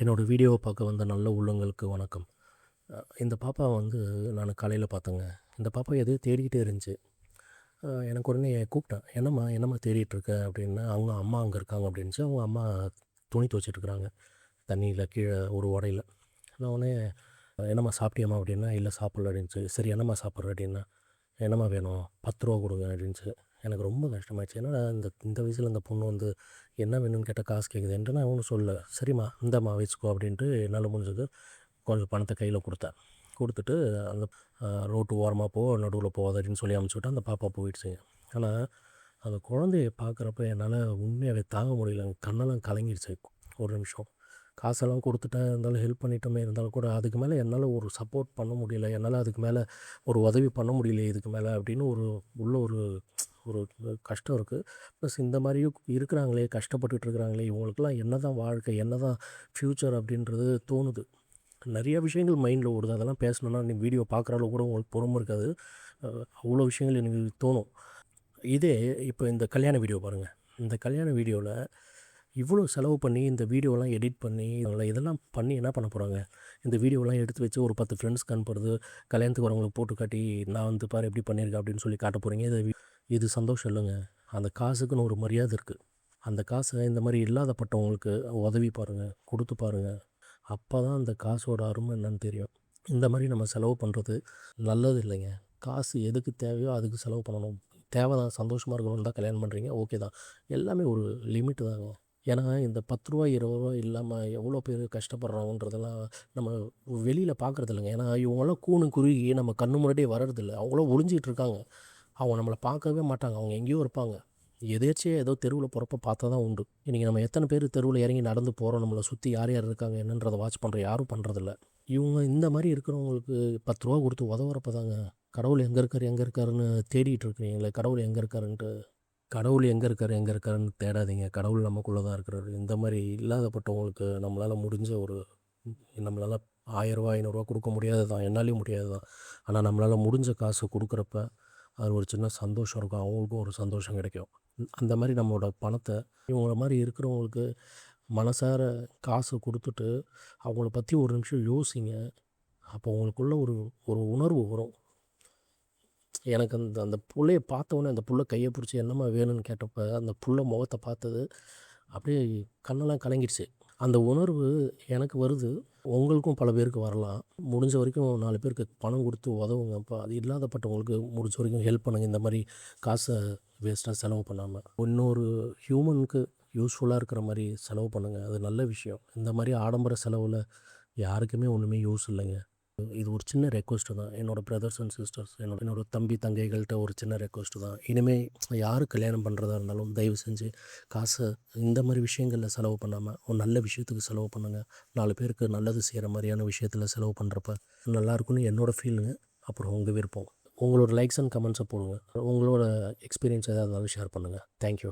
என்னோடய வீடியோவை பார்க்க வந்த நல்ல உள்ளங்களுக்கு வணக்கம். இந்த பாப்பா வந்து நான் காலையில் பார்த்தேங்க. இந்த பாப்பா எதையோ தேடிக்கிட்டே இருந்துச்சு. எனக்கு உடனே கூப்பிட்டேன். என்னம்மா தேடிட்டுருக்க அப்படின்னா, அவங்க அம்மா அங்கே இருக்காங்க அப்படின்னுச்சு. அவங்க அம்மா துணி துவைச்சிட்ருக்குறாங்க தண்ணியில் கீழே ஒரு உடையில. நான் உடனே என்னம்மா சாப்பிட்டியாம்மா அப்படின்னா, இல்லை சாப்பிட்ல அப்படின்னுச்சு. சரி என்னம்மா சாப்பிட்ற அப்படின்னா, என்னம்மா வேணும்? 10 ரூபா கொடுங்க அப்படின்னுச்சு. எனக்கு ரொம்ப கஷ்டமாயிடுச்சு. என்னடா இந்த இந்த வயசில் இந்த பொண்ணு வந்து என்ன வேணும்னு கேட்டால் காசு கேட்குதுன்ட்டு நான் ஒன்றும் சொல்லல. சரிம்மா இந்தாம்மா வச்சுக்கோ அப்படின்ட்டு என்னால் முடிஞ்சது கொஞ்சம் பணத்தை கையில் கொடுத்தேன். கொடுத்துட்டு அந்த ரோட்டு ஓரமாக போ, நடுவில் போகாத அப்படின்னு சொல்லி அனுப்பிச்சுட்டு அந்த பாப்பா போயிடுச்சுங்க. ஆனால் அந்த குழந்தைய பார்க்குறப்ப என்னால் உண்மையாகவே தாங்க முடியல. கண்ணெல்லாம் கலங்கிடுச்சு ஒரு நிமிஷம். காசெல்லாம் கொடுத்துட்டேன், இருந்தாலும் ஹெல்ப் பண்ணிட்டோமே, இருந்தாலும் கூட அதுக்கு மேலே என்னால் ஒரு சப்போர்ட் பண்ண முடியல. என்னால் அதுக்கு மேலே ஒரு உதவி பண்ண முடியல இதுக்கு மேலே அப்படின்னு உள்ள ஒரு ஒரு கஷ்டம் இருக்குது. ப்ளஸ் இந்த மாதிரியும் இருக்கிறாங்களே, கஷ்டப்பட்டுட்டு இருக்கிறாங்களே, இவங்களுக்கெல்லாம் என்ன தான் வாழ்க்கை, என்ன தான் ஃப்யூச்சர் அப்படின்றது தோணுது. நிறைய விஷயங்கள் மைண்டில் ஓடுது. அதெல்லாம் பேசணுன்னா நீ வீடியோ பார்க்குற அளவு கூட உங்களுக்கு பொறுமை இருக்காது. அவ்வளோ விஷயங்கள் எனக்கு தோணும். இதே இப்போ இந்த கல்யாண வீடியோ பாருங்கள். இந்த கல்யாண வீடியோவில் இவ்வளோ செலவு பண்ணி இந்த வீடியோலாம் எடிட் பண்ணி இதெல்லாம் பண்ணி என்ன பண்ண போகிறாங்க? இந்த வீடியோலாம் எடுத்து வச்சு ஒரு 10 ஃப்ரெண்ட்ஸ்க்கு அனுப்புறது, கல்யாணத்துக்கு வரவங்களுக்கு போட்டு காட்டி நான் வந்து பாரு எப்படி பண்ணியிருக்கேன் அப்படின்னு சொல்லி காட்ட போகிறீங்க. இது சந்தோஷம் இல்லைங்க. அந்த காசுக்குன்னு ஒரு மரியாதை இருக்குது. அந்த காசை இந்த மாதிரி இல்லாதப்பட்டவங்களுக்கு உதவி பாருங்கள், கொடுத்து பாருங்கள். அப்போ தான் அந்த காசோட அருமை என்னன்னு தெரியும். இந்த மாதிரி நம்ம செலவு பண்ணுறது நல்லது இல்லைங்க. காசு எதுக்கு தேவையோ அதுக்கு செலவு பண்ணணும். தேவை தான், சந்தோஷமாக இருக்கணும்னு தான் கல்யாணம் பண்ணுறீங்க, ஓகே தான். எல்லாமே ஒரு லிமிட்டு தாங்க. ஏன்னா இந்த 10 ரூபா 20 ரூபா இல்லாமல் எவ்வளோ பேர் கஷ்டப்படுறாங்கன்றதெல்லாம் நம்ம வெளியில் பார்க்குறது இல்லைங்க. ஏன்னா இவங்களாம் கூணு குறுகி நம்ம கண்ணு முன்னாடியே வர்றதில்ல. அவங்களும் ஒளிஞ்சிகிட்டு இருக்காங்க. அவங்க நம்மளை பார்க்கவே மாட்டாங்க. அவங்க எங்கேயோ இருப்பாங்க. எதேர்ச்சியாக ஏதோ தெருவில் போகிறப்ப பார்த்தா தான் உண்டு. இன்றைக்கி நம்ம எத்தனை பேர் தெருவில் இறங்கி நடந்து போகிறோம், நம்மளை சுற்றி யார் யார் இருக்காங்க என்னன்றதை வாட்ச் பண்ணுற யாரும் பண்ணுறதில்ல. இவங்க இந்த மாதிரி இருக்கிறவங்களுக்கு 10 ரூபா கொடுத்து உதவுறப்ப தாங்க கடவுள் எங்கே இருக்காருன்னு தேடிட்டு இருக்கிறீங்களே, கடவுள் எங்கே இருக்காருன்ட்டு. கடவுள் எங்கே இருக்காருன்னு தேடாதீங்க. கடவுள் நமக்குள்ளே தான் இருக்கிறாரு. இந்த மாதிரி இல்லாதப்பட்டவங்களுக்கு நம்மளால் முடிஞ்ச நம்மளால் 1000 ரூபா 500 ரூபா கொடுக்க முடியாது தான், என்னாலேயும் முடியாது தான். ஆனால் நம்மளால் முடிஞ்ச காசு கொடுக்குறப்ப அது ஒரு சின்ன சந்தோஷம் இருக்கும். அவங்களுக்கும் ஒரு சந்தோஷம் கிடைக்கும். அந்த மாதிரி நம்மளோட பணத்தை இவங்கள மாதிரி இருக்கிறவங்களுக்கு மனசார காசு கொடுத்துட்டு அவங்கள பற்றி ஒரு நிமிஷம் யோசிங்க. அப்போ உங்களுக்குள்ள ஒரு ஒரு உணர்வு வரும். எனக்கு அந்த அந்த புள்ளைய பார்த்தோன்னே அந்த புள்ள கையை பிடிச்சி என்னம்மா வேணும்னு கேட்டப்போ அந்த புள்ள முகத்தை பார்த்தது அப்படியே கண்ணெல்லாம் கலங்கிடுச்சு. அந்த உணர்வு எனக்கு வருது. உங்களுக்கும் பல பேருக்கு வரலாம். முடிஞ்ச வரைக்கும் 4 பேருக்கு பணம் கொடுத்து உதவுங்க. அப்போ அது இல்லாதப்பட்டவங்களுக்கு முடிஞ்ச வரைக்கும் ஹெல்ப் பண்ணுங்கள். இந்த மாதிரி காசை வேஸ்ட்டாக செலவு பண்ணாமல் இன்னொரு ஹியூமனுக்கு யூஸ்ஃபுல்லாக இருக்கிற மாதிரி செலவு பண்ணுங்கள். அது நல்ல விஷயம். இந்த மாதிரி ஆடம்பர செலவில் யாருக்குமே ஒன்றுமே யூஸ் இல்லைங்க. இது ஒரு சின்ன ரெக்வெஸ்ட்டு தான். என்னோடய பிரதர்ஸ் அண்ட் சிஸ்டர்ஸ், என்னோட தம்பி தங்கைகள்கிட்ட ஒரு சின்ன ரெக்வெஸ்ட்டு தான். இனிமேல் யார் கல்யாணம் பண்ணுறதா இருந்தாலும் தயவு செஞ்சு காசை இந்த மாதிரி விஷயங்களில் செலவு பண்ணாமல் ஒரு நல்ல விஷயத்துக்கு செலவு பண்ணுங்கள். 4 பேருக்கு நல்லது செய்கிற மாதிரியான விஷயத்தில் செலவு பண்ணுறப்ப நல்லாயிருக்குன்னு என்னோடய ஃபீலுங்க. அப்புறம் உங்கள் விருப்பம். உங்களோட லைக்ஸ் அண்ட் கமெண்ட்ஸை போடுங்க. உங்களோட எக்ஸ்பீரியன்ஸ் எதாவது இருந்தாலும் ஷேர் பண்ணுங்கள். தேங்க்யூ.